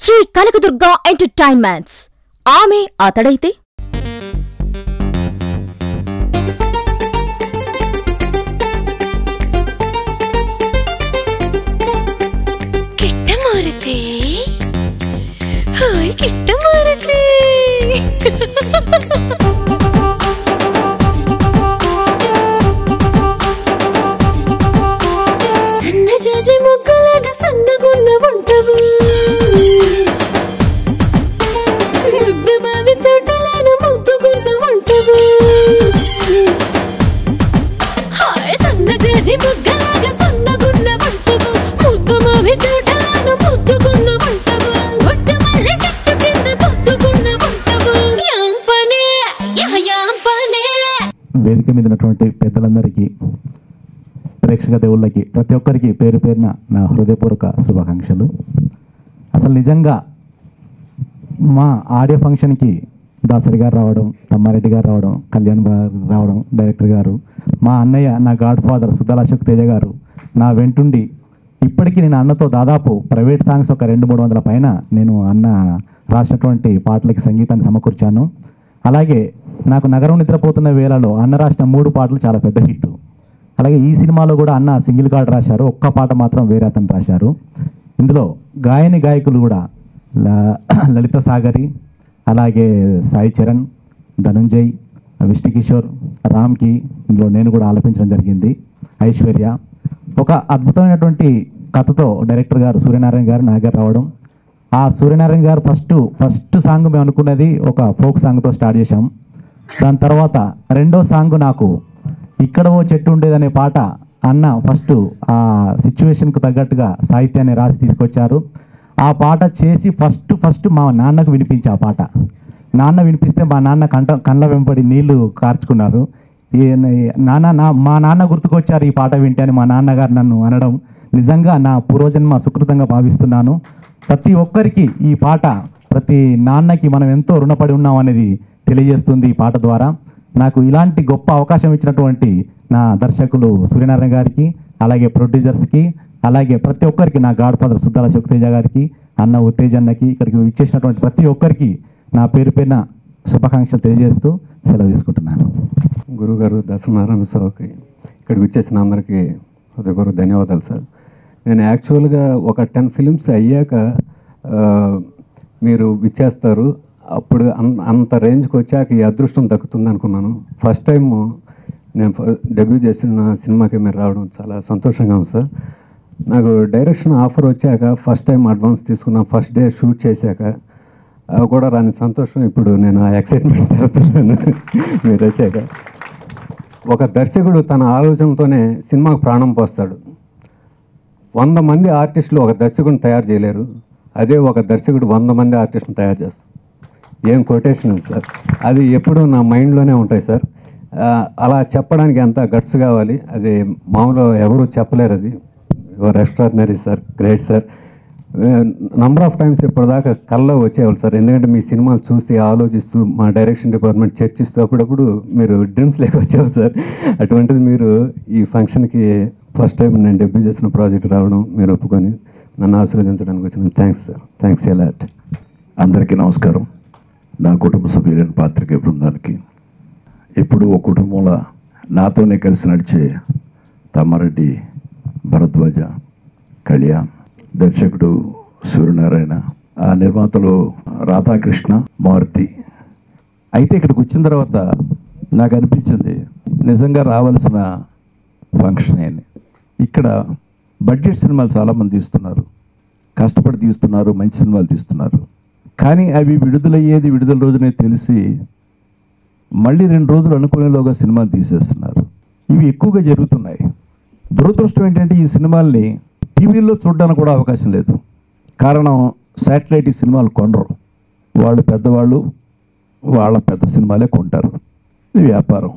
Shri Kanakadurga entertainments. ఆమె అతడైతే కిట్టమారుతే hi కిట్టమారుతే సన్న జాజి మొగ్గలాగా సన్నగున్న వంటవు ముద్దు మావి తోటలాగా ముద్దుగున్న వంటవు హాయ్ సన్న జాజి మొగ్గలాగా సన్నగున్న వంటవు ముద్దు మావి తోటలాగా ముద్దుగున్న వంటవు ఒట్టు మల్లె చెట్టు కింద పొద్దుగున్న వంటవు యాంపనే యాంపనే. వేదిక మీద ఉన్నటువంటి పెద్దలందరికీ, ప్రేక్షక దేవుళ్ళకి, ప్రతి ఒక్కరికి పేరు పేరున నా హృదయపూర్వక శుభాకాంక్షలు. అసలు నిజంగా మా ఆడియో ఫంక్షన్కి దాసరి గారు రావడం, తమ్మారెడ్డి గారు రావడం, కళ్యాణ్ గారు రావడం, డైరెక్టర్ గారు, మా అన్నయ్య, నా గాడ్ ఫాదర్ సుద్దాల అశోక్ తేజ గారు నా వెంటుండి ఇప్పటికీ నేను అన్నతో దాదాపు ప్రైవేట్ సాంగ్స్ ఒక 200-300 పైన నేను అన్న రాసినటువంటి పాటలకి సంగీతాన్ని సమకూర్చాను. అలాగే నాకు నగరం నిద్రపోతున్న వేళలో అన్న రాసిన 3 పాటలు చాలా పెద్ద హిట్. అలాగే ఈ సినిమాలో కూడా అన్న సింగిల్ కార్డ్ రాశారు, ఒక్క పాట మాత్రం వేరే అతను రాశారు. ఇందులో గాయకులు కూడా లలిత సాగరి, అలాగే సాయి చరణ్, ధనుంజయ్, విష్ణు కిషోర్, రామ్కి ఇందులో నేను కూడా ఆలపించడం జరిగింది. ఐశ్వర్య, ఒక అద్భుతమైనటువంటి కథతో డైరెక్టర్ గారు సూర్యనారాయణ గారు నా దగ్గర రావడం. ఆ సూర్యనారాయణ గారు ఫస్ట్ సాంగ్ మేము అనుకున్నది ఒక ఫోక్ సాంగ్తో స్టార్ట్ చేశాం. దాని తర్వాత రెండో సాంగ్ నాకు ఇక్కడ ఓ చెట్టు ఉండేదనే పాట అన్న ఫస్ట్ ఆ సిచ్యువేషన్కు తగ్గట్టుగా సాహిత్యాన్ని రాసి తీసుకొచ్చారు. ఆ పాట చేసి ఫస్ట్ మా నాన్నకు వినిపించి ఆ పాట నాన్న వినిపిస్తే మా నాన్న కళ్ళ వెంబడి నీళ్లు కార్చుకున్నారు. మా నాన్న గుర్తుకొచ్చారు ఈ పాట వింటే అని మా నాన్నగారు నన్ను అనడం నిజంగా నా పూర్వజన్మ సుకృతంగా భావిస్తున్నాను. ప్రతి ఒక్కరికి ఈ పాట, ప్రతి నాన్నకి మనం ఎంతో రుణపడి ఉన్నాం అనేది తెలియజేస్తుంది ఈ పాట ద్వారా. నాకు ఇలాంటి గొప్ప అవకాశం ఇచ్చినటువంటి నా దర్శకులు సూర్యనారాయణ గారికి, అలాగే ప్రొడ్యూసర్స్కి, అలాగే ప్రతి ఒక్కరికి, నా గాడ్ ఫాదర్ సుద్దాల అశోక్ తేజ గారికి, అన్న ఉత్తేజన్నకి, ఇక్కడికి ఇచ్చేసినటువంటి ప్రతి ఒక్కరికి నా పేరు పేరున శుభాకాంక్షలు తెలియజేస్తూ సెలవు తీసుకుంటున్నాను. గురుగారు దశనారాయణ సార్కి, ఇక్కడికి వచ్చేసిన అందరికీ హృదయపూర్వక ధన్యవాదాలు సార్. నేను యాక్చువల్గా ఒక 10 ఫిలిమ్స్ అయ్యాక మీరు విచ్చేస్తారు, అప్పుడు అంత రేంజ్కి వచ్చాక ఈ అదృష్టం దక్కుతుంది అనుకున్నాను. ఫస్ట్ టైం నేను డెబ్యూ చేసిన సినిమాకి మీరు రావడం చాలా సంతోషంగా ఉంది సార్. నాకు డైరెక్షన్ ఆఫర్ వచ్చాక ఫస్ట్ టైం అడ్వాన్స్ తీసుకున్న ఫస్ట్ డే షూట్ చేశాక కూడా రాని సంతోషం ఇప్పుడు నేను ఆ ఎక్సైట్మెంట్ అవుతున్నాను మీరు వచ్చాక. ఒక దర్శకుడు తన ఆలోచనతోనే సినిమాకు ప్రాణం పోస్తాడు. 100 మంది ఆర్టిస్టులు ఒక దర్శకుడిని తయారు చేయలేరు, అదే ఒక దర్శకుడు 100 మంది ఆర్టిస్టుని తయారు చేస్తాడు. ఏం కొటేషన్ ఉంది సార్, అది ఎప్పుడూ నా మైండ్లోనే ఉంటాయి సార్. అలా చెప్పడానికి ఎంత గట్స్ కావాలి, అది మామూలు ఎవరు చెప్పలేరు. అది your extraordinary sir, great sir. Number of times ఇప్పటిదాకా కల్లో వచ్చేవాళ్ళు సార్, ఎందుకంటే మీ సినిమాలు చూసి ఆలోచిస్తూ మా డైరెక్షన్ డిపార్ట్మెంట్ చర్చిస్తూ అప్పుడప్పుడు మీరు డ్రీమ్స్ లేక వచ్చేవాళ్ళు సార్. అటువంటిది మీరు ఈ ఫంక్షన్కి ఫస్ట్ టైం నేను డెబ్యూ చేసిన ప్రాజెక్ట్ రావడం, మీరు ఒప్పుకొని నన్ను ఆశీర్వదించడానికి వచ్చిన థ్యాంక్స్ సార్. Thanks allot. అందరికీ నమస్కారం. నా కుటుంబ సభ్యులైన పాత్రికేయ బృందానికి, ఎప్పుడూ ఒక కుటుంబంలో నాతోనే కలిసి నడిచే తమ్మారెడ్డి, భరద్వాజ, కళ్యాణ్, దర్శకుడు సూర్యనారాయణ, ఆ నిర్మాతలు రాధాకృష్ణ, మారుతి. అయితే ఇక్కడికి వచ్చిన తర్వాత నాకు అనిపించింది నిజంగా రావాల్సిన ఫంక్షన్ అని. ఇక్కడ బడ్జెట్ సినిమాలు చాలామంది తీస్తున్నారు, కష్టపడి తీస్తున్నారు, మంచి సినిమాలు తీస్తున్నారు. కానీ అవి విడుదల రోజునే తెలిసి మళ్ళీ 2 రోజులు అనుకునేలోగా సినిమాలు తీసేస్తున్నారు. ఇవి ఎక్కువగా జరుగుతున్నాయి. దురదృష్టం ఏంటంటే ఈ సినిమాల్ని టీవీల్లో చూడడానికి కూడా అవకాశం లేదు. కారణం శాటిలైట్ ఈ సినిమాలు కొనరు, వాళ్ళు పెద్దవాళ్ళు, వాళ్ళ పెద్ద సినిమాలే కొంటారు. ఇది వ్యాపారం.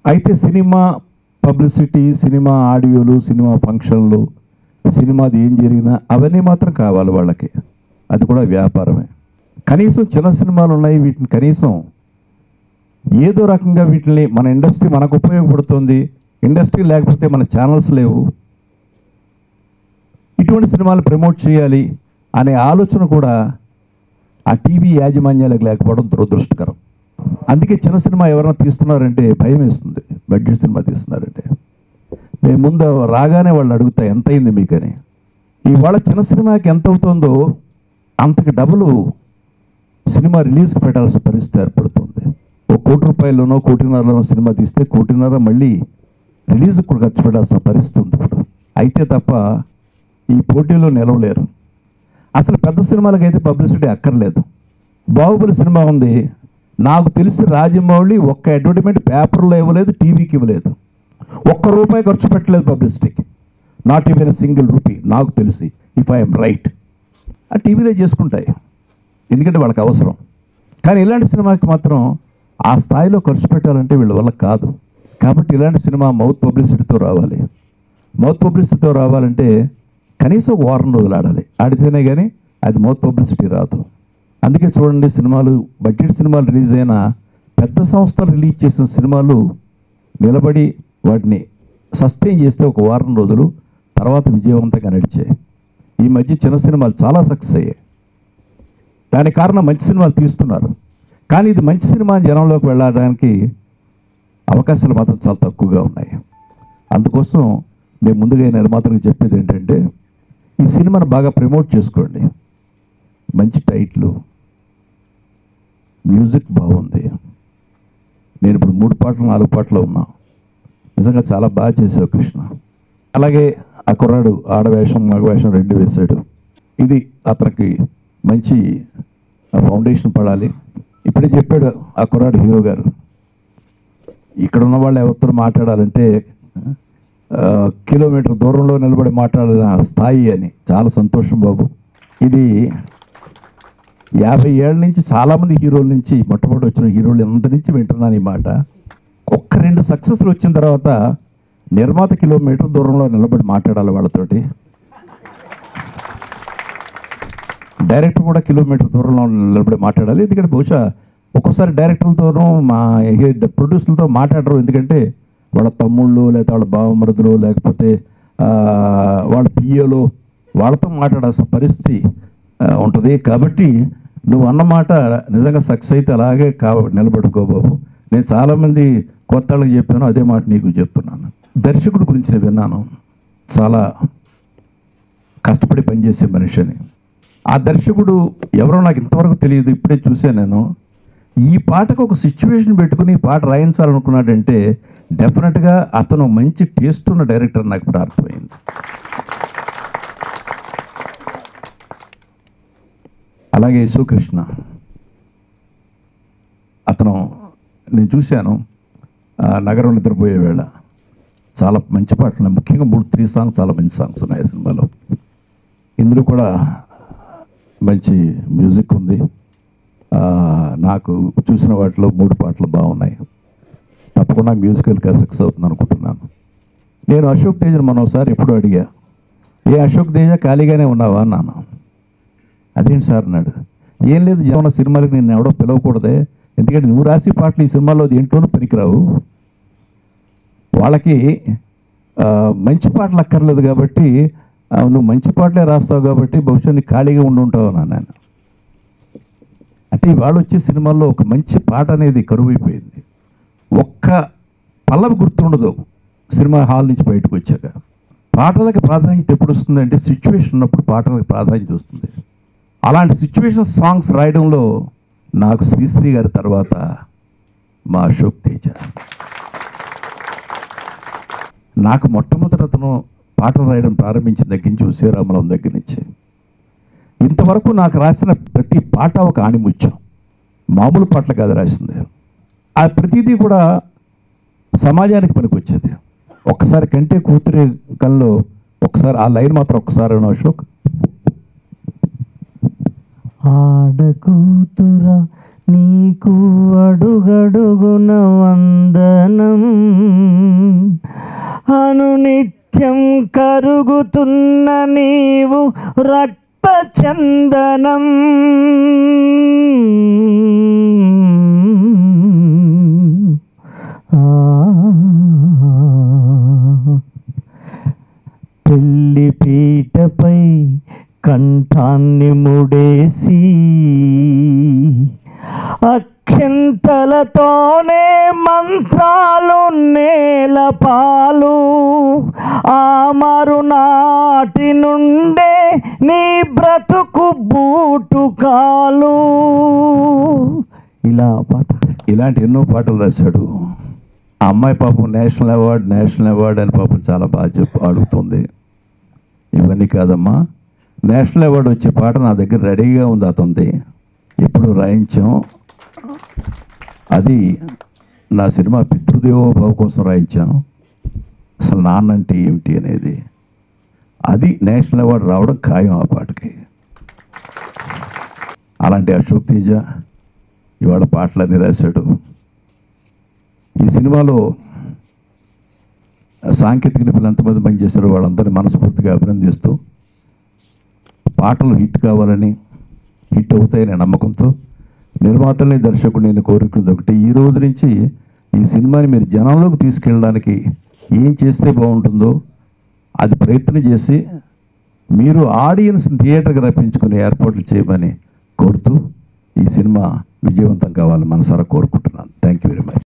అయితే సినిమా పబ్లిసిటీ, సినిమా ఆడియోలు, సినిమా ఫంక్షన్లు, సినిమాది ఏం జరిగినా అవన్నీ మాత్రం కావాలి వాళ్ళకి, అది కూడా వ్యాపారమే. కనీసం చిన్న సినిమాలు ఉన్నాయి, వీటిని కనీసం ఏదో రకంగా వీటిని మన ఇండస్ట్రీ మనకు ఉపయోగపడుతుంది, ఇండస్ట్రీ లేకపోతే మన ఛానల్స్ లేవు, ఇటువంటి సినిమాలు ప్రమోట్ చేయాలి అనే ఆలోచన కూడా ఆ టీవీ యాజమాన్యాలకు లేకపోవడం దురదృష్టకరం. అందుకే చిన్న సినిమా ఎవరైనా తీస్తున్నారంటే భయం వేస్తుంది. బడ్జెట్ సినిమా తీస్తున్నారంటే మేము ముందు రాగానే వాళ్ళు అడుగుతా ఎంత అయింది మీకని. ఇవాళ చిన్న సినిమాకి ఎంత అవుతుందో అంతకు డబుల్ సినిమా రిలీజ్కి పెట్టాల్సిన పరిస్థితి ఏర్పడుతుంది. ఒక ₹1,00,00,000లోనో ₹1,50,00,000లోనో సినిమా తీస్తే ₹1,50,00,000 మళ్ళీ రిలీజ్కి కూడా ఖర్చు పెట్టాల్సిన పరిస్థితి ఉంది ఇప్పుడు. అయితే తప్ప ఈ పోటీలో నిలవలేరు. అసలు పెద్ద సినిమాలకు అయితే పబ్లిసిటీ అక్కర్లేదు. బాహుబలి సినిమా ఉంది, నాకు తెలిసి రాజమౌళి ఒక్క అడ్వర్టైజ్మెంట్ పేపర్లో ఇవ్వలేదు, టీవీకి ఇవ్వలేదు, ₹1 ఖర్చు పెట్టలేదు పబ్లిసిటీకి. నాట్ ఈవెన్ సింగిల్ రూపీ నాకు తెలిసి, ఇఫ్ ఐఎమ్ రైట్. ఆ టీవీలో చేసుకుంటాయి ఎందుకంటే వాళ్ళకి అవసరం. కానీ ఇలాంటి సినిమాకి మాత్రం ఆ స్థాయిలో ఖర్చు పెట్టాలంటే వీళ్ళ వల్ల కాదు. కాబట్టి ఇలాంటి సినిమా మౌత్ పబ్లిసిటీతో రావాలి. మౌత్ పబ్లిసిటీతో రావాలంటే కనీసం ఒక వారం రోజులు ఆడాలి. ఆడితేనే కానీ అది మౌత్ పబ్లిసిటీ రాదు. అందుకే చూడండి, సినిమాలు బడ్జెట్ సినిమాలు రిలీజ్ అయిన పెద్ద సంస్థలు రిలీజ్ చేసిన సినిమాలు నిలబడి వాటిని సస్టైన్ చేస్తే ఒక వారం రోజులు తర్వాత విజయవంతంగా నడిచాయి. ఈ మధ్య చిన్న సినిమాలు చాలా సక్సెస్ అయ్యాయి. దానికి కారణం మంచి సినిమాలు తీస్తున్నారు. కానీ ఇది మంచి సినిమా జనంలోకి వెళ్ళడానికి అవకాశాలు మాత్రం చాలా తక్కువగా ఉన్నాయి. అందుకోసం మేము ముందుగా నిర్మాతలకు చెప్పేది ఏంటంటే, ఈ సినిమాను బాగా ప్రమోట్ చేసుకోండి. మంచి టైటిల్, మ్యూజిక్ బాగుంది. నేను ఇప్పుడు 3 పాటలు 4 పాటలు ఉన్నా. నిజంగా చాలా బాగా చేసావు కృష్ణ. అలాగే ఆ కుర్రాడు ఆడవేషం మగవేషం 2 వేశాడు. ఇది అతనికి మంచి ఫౌండేషన్ పడాలి. ఇప్పుడే చెప్పాడు ఆ కుర్రాడు హీరో గారు, ఇక్కడ ఉన్న వాళ్ళు ఎవరితో మాట్లాడాలంటే కిలోమీటర్ దూరంలో నిలబడి మాట్లాడిన స్థాయి అని. చాలా సంతోషం బాబు. ఇది 50 ఏళ్ళ నుంచి చాలామంది హీరోల నుంచి, మొట్టమొదటి వచ్చిన హీరోలు ఎంత నుంచి వింటున్నాను ఈ మాట. ఒక్క 2 సక్సెస్లు వచ్చిన తర్వాత నిర్మాత కిలోమీటర్ దూరంలో నిలబడి మాట్లాడాలి వాళ్ళతోటి. డైరెక్టర్ కూడా కిలోమీటర్ దూరంలో నిలబడి మాట్లాడాలి. ఎందుకంటే బహుశా ఒక్కోసారి డైరెక్టర్లతోనూ మా ప్రొడ్యూసర్లతో మాట్లాడరు. ఎందుకంటే వాళ్ళ తమ్ముళ్ళు లేకపోతే వాళ్ళ బావమరుదులు లేకపోతే వాళ్ళ పిఏలు వాళ్ళతో మాట్లాడాల్సిన పరిస్థితి ఉంటుంది. కాబట్టి నువ్వు అన్నమాట నిజంగా సక్సెస్ అయితే అలాగే నిలబడుకో బాబు. నేను చాలామంది కొత్త వాళ్ళకి చెప్పాను, అదే మాట నీకు చెప్తున్నాను. దర్శకుడి గురించి నేను విన్నాను, చాలా కష్టపడి పనిచేసే మనిషి అని. ఆ దర్శకుడు ఎవరో నాకు ఇంతవరకు తెలియదు, ఇప్పుడే చూశాను నేను. ఈ పాటకు ఒక సిచ్యువేషన్ పెట్టుకుని ఈ పాట రాయించాలనుకున్నాడంటే డెఫినెట్గా అతను మంచి టేస్ట్ ఉన్న డైరెక్టర్ నాకు ఇప్పుడు అర్థమైంది. అలాగే యేసుకృష్ణ, అతను నేను చూశాను నగరం నిద్రపోయే వేళ, చాలా మంచి పాటలు ఉన్నాయి. ముఖ్యంగా 3 సాంగ్స్ చాలా మంచి సాంగ్స్ ఉన్నాయి ఈ సినిమాలో. ఇందులో కూడా మంచి మ్యూజిక్ ఉంది. నాకు చూసిన వాటిలో 3 పాటలు బాగున్నాయి. తప్పకుండా మ్యూజికల్గా సక్సెస్ అవుతుంది అనుకుంటున్నాను. నేను అశోక్ తేజను మనోసారి ఎప్పుడు అడిగా, ఏ అశోక్ తేజ ఖాళీగానే ఉన్నావా అన్నాను. అదేంటి సార్ అన్నాడు. ఏం లేదు, జీవన సినిమాలకు నేను ఎవడో పిలవకూడదే, ఎందుకంటే నువ్వు రాసి పాటలు ఈ సినిమాలో దేంట్లోనూ పనికిరావు, వాళ్ళకి మంచి పాటలు అక్కర్లేదు కాబట్టి నువ్వు మంచి పాటలే రాస్తావు కాబట్టి బహుశా నీకు ఖాళీగా ఉండుంటావు అన్నాను. అంటే వాళ్ళు వచ్చే సినిమాల్లో ఒక మంచి పాట అనేది కరువైపోయింది. ఒక్క పల్లవి గుర్తుండదు సినిమా హాల్ నుంచి బయటకు వచ్చాక. పాటలకు ప్రాధాన్యత ఎప్పుడు వస్తుందంటే సిచ్యువేషన్ ఉన్నప్పుడు పాటలకు ప్రాధాన్యత వస్తుంది. అలాంటి సిచ్యువేషన్ సాంగ్స్ రాయడంలో నాకు శ్రీశ్రీ గారి తర్వాత మా అశోక్ తేజ. నాకు మొట్టమొదటి అతను పాటలు రాయడం ప్రారంభించిన దగ్గర నుంచి ఉసేరామలం దగ్గర నుంచి ఇంతవరకు నాకు రాసిన ప్రతి పాట ఒక ఆణిముత్యం. మామూలు పాటలు కాదు రాసింది. ఆ ప్రతిదీ కూడా సమాజానికి పనికొచ్చేది. ఒక్కసారి కంటే కూతురి కల్లో ఒకసారి ఆ లైన్ మాత్రం ఒక్కసారి అశోక్, ఆడకూతురా నీకు అడుగడుగున వందనం, అనునిత్యం కరుగుతున్న నీవు రక్త చందనం, పెళ్లి పీటపై కంఠాన్ని ముడేసి అక్షంతలతోనే మంత్రాలు నేల పాలు ఆ మరునాటి నుండే నీ బ్రతుకు బూటు కాలు. ఇలా పాట. ఇలాంటి ఎన్నో పాటలు రాశాడు. ఆ అమ్మాయి పాపం నేషనల్ అవార్డ్ అని పాపం చాలా బాగా అడుగుతుంది. ఇవన్నీ కాదమ్మా, నేషనల్ అవార్డు వచ్చే పాట నా దగ్గర రెడీగా ఉంది అతనిది, ఎప్పుడు రాయించాం. అది నా సినిమా పితృదేవోభవ కోసం రాయించాం. అసలు నాన్నంటే ఏమిటి అనేది, అది నేషనల్ అవార్డు రావడం ఖాయం ఆ పాటకి. అలాంటి అశోక్ తేజ ఇవాళ పాటలన్నీ రాశాడు. ఈ సినిమాలో సాంకేతిక నిపుణులు ఎంతమంది పనిచేశారో వాళ్ళందరినీ మనస్ఫూర్తిగా అభినందిస్తూ, పాటలు హిట్ కావాలని, హిట్ అవుతాయనే నమ్మకంతో నిర్మాతల్ని దర్శకుడిని కోరుకునేది ఒకటి, ఈ రోజు నుంచి ఈ సినిమాని మీరు జనంలోకి తీసుకెళ్ళడానికి ఏం చేస్తే బాగుంటుందో అది ప్రయత్నం చేసి మీరు ఆడియన్స్ థియేటర్కి రప్పించుకునే ఏర్పాట్లు చేయమని కోరుతూ ఈ సినిమా విజయవంతం కావాలని మనసారా కోరుకుంటున్నాను. Thank you very much.